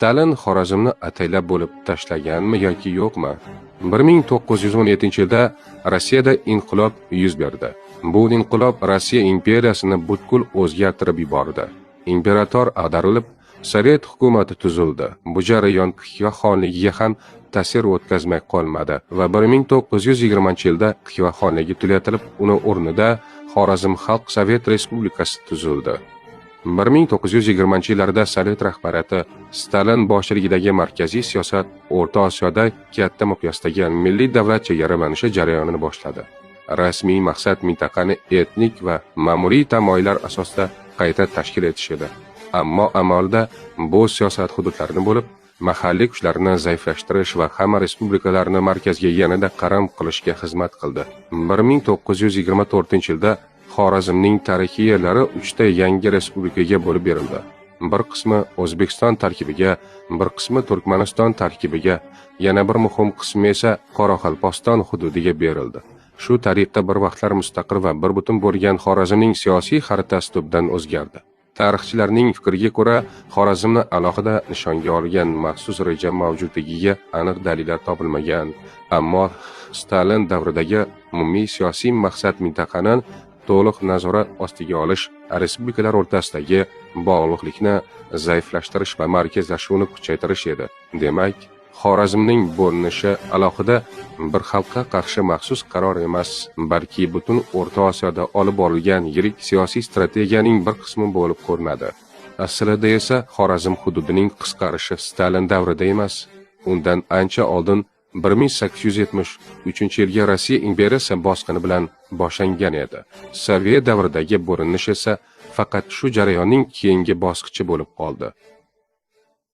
Stalin Xorazmni ataylab bo'lib tashlaganmi yoki yo'qmi? 1917-yilda Rossiyada inqilob yuz berdi. Bu inqilob Rossiya imperiyasini butkul o'zgartirib yubordi. Imperator ag'darilib, Sovet hukumati tuzildi. Bu jarayon Xiva xonligiga ham ta'sir o'tkazmay qolmadi va 1920-yilda Xiva xonligi tugatilib, uni o'rnida Xorazm Xalq Sovet Respublikasi tuzildi. 1920-yillarda Sovet rahbariyati Stalin boshchiligidagi markaziy siyosat O'rta Osiyoda katta miqyosdagi milliy davlat chegaralanishi jarayonini boshladi. Rasmiy maqsad mintaqani etnik va ma'muriy tamoyillar asosida qayta tashkil etish edi. Ammo amalda bu siyosat hududlarini bo'lib, mahalliy kuchlarni zaiflashtirish va hamma respublikalarni markazga yanada qaram qilishga xizmat qildi. 1924-yilda Xorazmning tarixiy yerlari 3 ta yangi respublikaga bo'lib berildi. Bir qismi O'zbekiston tarkibiga, bir qismi Turkmaniston tarkibiga, yana bir muhim qismi esa Qoraqalpog'iston hududiga berildi. Shu tariqa bir vaqtlar mustaqil va bir butun bo'lgan Xorazmning siyosiy xaritasi tubdan o'zgardi. Tarixchilarning fikriga ko'ra, Xorazmni alohida nishonga olgan maxsus reja mavjudligiga aniq dalillar topilmagan, ammo Stalin davridagi umumiy siyosiy maqsad mintaqani to'liq nazorat ostiga olish, respublikalar o'rtasidagi bog'liqlikni zaiflashtirish va markazlashuvni kuchaytirish edi. Demak, Xorazmning bo'linishi alohida bir xalqqa qarshi maxsus qaror emas, balki butun O'rta Osiyoda olib borilgan yirik siyosiy strategiyaning bir qismi bo'lib ko'rinadi. Aslida esa Xorazm hududining qisqarishi Stalin davrida emas, undan ancha oldin 1873-yilga Rossiya imperiyasi bosqini bilan boshlangan edi. Sovet davridagi bo'linish esa faqat shu jarayonning keyingi bosqichi bo'lib qoldi.